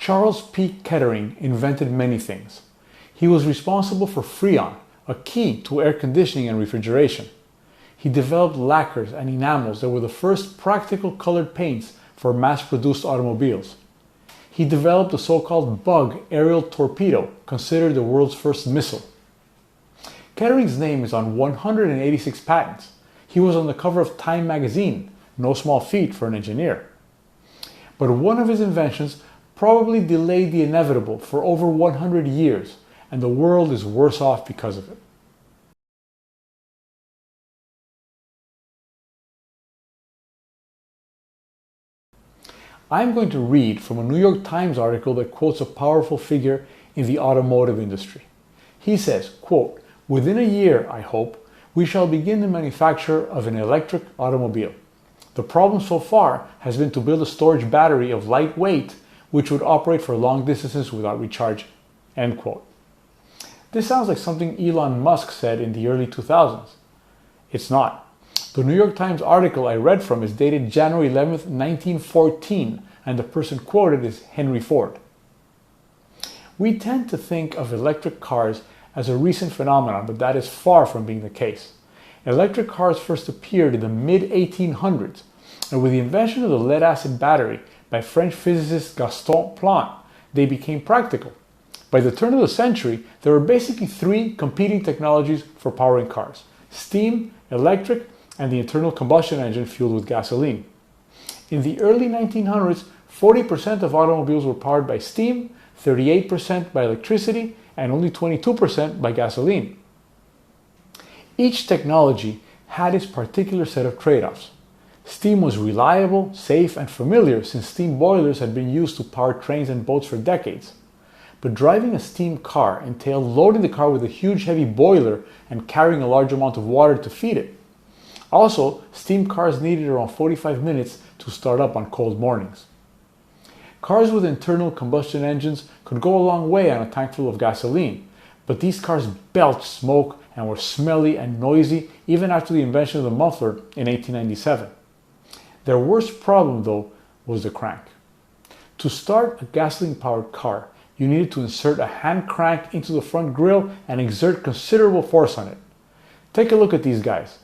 Charles P. Kettering invented many things. He was responsible for Freon, a key to air conditioning and refrigeration. He developed lacquers and enamels that were the first practical colored paints for mass-produced automobiles. He developed the so-called bug aerial torpedo, considered the world's first missile. Kettering's name is on 186 patents. He was on the cover of Time magazine, no small feat for an engineer. But one of his inventions probably delayed the inevitable for over 100 years, and the world is worse off because of it. I'm going to read from a New York Times article that quotes a powerful figure in the automotive industry. He says, quote, "Within a year, I hope, we shall begin the manufacture of an electric automobile. The problem so far has been to build a storage battery of light weight which would operate for long distances without recharging." End quote. This sounds like something Elon Musk said in the early 2000s. It's not. The New York Times article I read from is dated January 11th, 1914, and the person quoted is Henry Ford. We tend to think of electric cars as a recent phenomenon, but that is far from being the case. Electric cars first appeared in the mid-1800s, and with the invention of the lead-acid battery by French physicist Gaston Plante, they became practical. By the turn of the century, there were basically three competing technologies for powering cars: steam, electric, and the internal combustion engine fueled with gasoline. In the early 1900s, 40% of automobiles were powered by steam, 38% by electricity, and only 22% by gasoline. Each technology had its particular set of trade-offs. Steam was reliable, safe, and familiar since steam boilers had been used to power trains and boats for decades. But driving a steam car entailed loading the car with a huge heavy boiler and carrying a large amount of water to feed it. Also, steam cars needed around 45 minutes to start up on cold mornings. Cars with internal combustion engines could go a long way on a tank full of gasoline, but these cars belched smoke and were smelly and noisy even after the invention of the muffler in 1897. Their worst problem, though, was the crank. To start a gasoline-powered car, you needed to insert a hand crank into the front grille and exert considerable force on it. Take a look at these guys.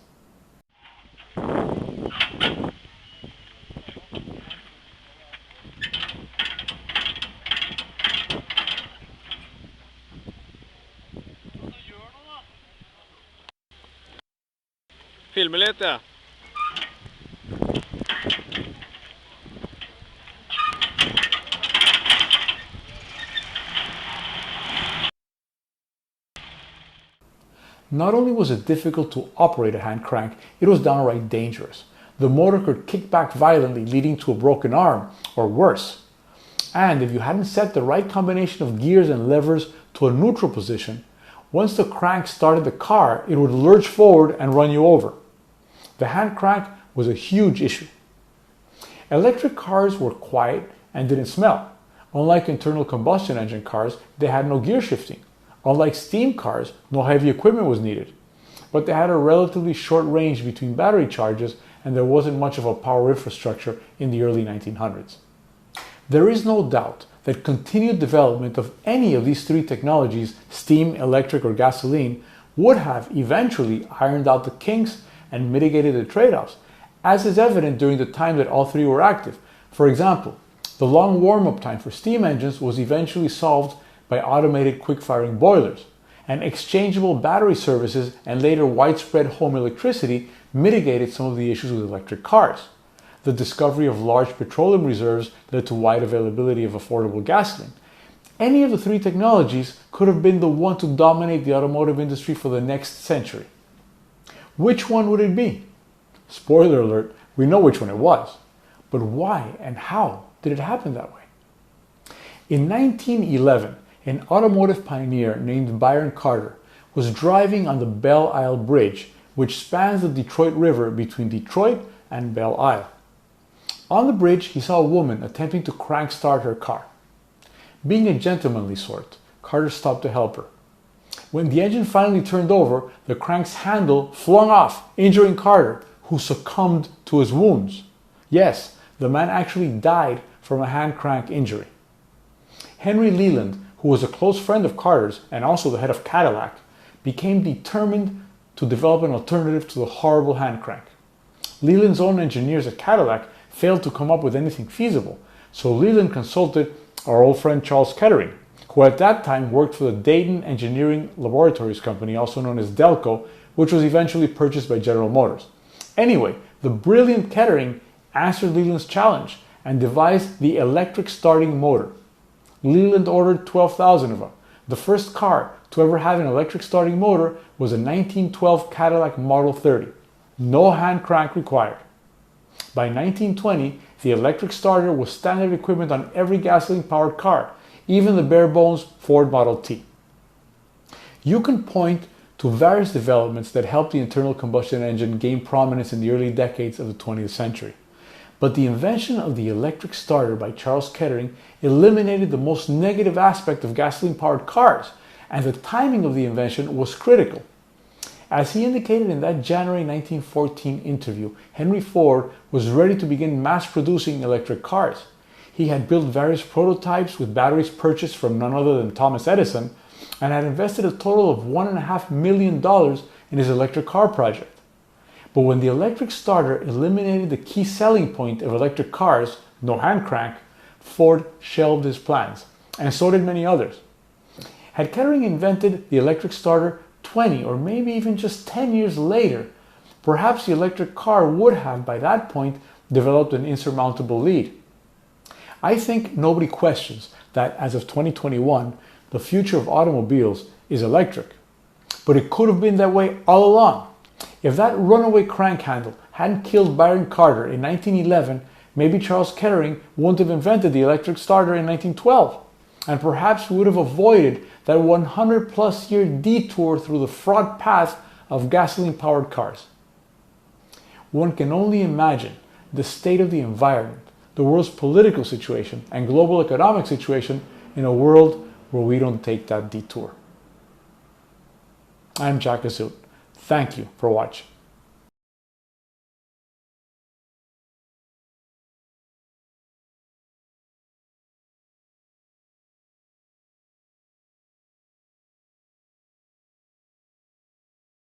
Filmer lite, ja. Not only was it difficult to operate a hand crank, it was downright dangerous. The motor could kick back violently, leading to a broken arm, or worse. And if you hadn't set the right combination of gears and levers to a neutral position, once the crank started the car, it would lurch forward and run you over. The hand crank was a huge issue. Electric cars were quiet and didn't smell. Unlike internal combustion engine cars, they had no gear shifting. Unlike steam cars, no heavy equipment was needed. But they had a relatively short range between battery charges, and there wasn't much of a power infrastructure in the early 1900s. There is no doubt that continued development of any of these three technologies, steam, electric, or gasoline, would have eventually ironed out the kinks and mitigated the trade-offs, as is evident during the time that all three were active. For example, the long warm-up time for steam engines was eventually solved by automated quick-firing boilers, and exchangeable battery services and later widespread home electricity mitigated some of the issues with electric cars. The discovery of large petroleum reserves led to wide availability of affordable gasoline. Any of the three technologies could have been the one to dominate the automotive industry for the next century. Which one would it be? Spoiler alert, we know which one it was. But why and how did it happen that way? In 1911, an automotive pioneer named Byron Carter was driving on the Belle Isle Bridge, which spans the Detroit River between Detroit and Belle Isle. On the bridge, he saw a woman attempting to crank start her car. Being a gentlemanly sort, Carter stopped to help her. When the engine finally turned over, the crank's handle flung off, injuring Carter, who succumbed to his wounds. Yes, the man actually died from a hand crank injury. Henry Leland, who was a close friend of Carter's and also the head of Cadillac, became determined to develop an alternative to the horrible hand crank. Leland's own engineers at Cadillac failed to come up with anything feasible, so Leland consulted our old friend Charles Kettering, who at that time worked for the Dayton Engineering Laboratories Company, also known as Delco, which was eventually purchased by General Motors. Anyway, the brilliant Kettering answered Leland's challenge and devised the electric starting motor. Leland ordered 12,000 of them. The first car to ever have an electric starting motor was a 1912 Cadillac Model 30. No hand crank required. By 1920, the electric starter was standard equipment on every gasoline-powered car, even the bare-bones Ford Model T. You can point to various developments that helped the internal combustion engine gain prominence in the early decades of the 20th century. But the invention of the electric starter by Charles Kettering eliminated the most negative aspect of gasoline-powered cars, and the timing of the invention was critical. As he indicated in that January 1914 interview, Henry Ford was ready to begin mass-producing electric cars. He had built various prototypes with batteries purchased from none other than Thomas Edison, and had invested a total of $1.5 million in his electric car project. But when the electric starter eliminated the key selling point of electric cars, no hand crank, Ford shelved his plans, and so did many others. Had Kettering invented the electric starter 20 or maybe even just 10 years later, perhaps the electric car would have, by that point, developed an insurmountable lead. I think nobody questions that as of 2021, the future of automobiles is electric. But it could have been that way all along. If that runaway crank handle hadn't killed Byron Carter in 1911, maybe Charles Kettering wouldn't have invented the electric starter in 1912. And perhaps we would have avoided that 100+ year detour through the fraught path of gasoline-powered cars. One can only imagine the state of the environment, the world's political situation, and global economic situation in a world where we don't take that detour. I'm Jack Azut. Thank you for watching.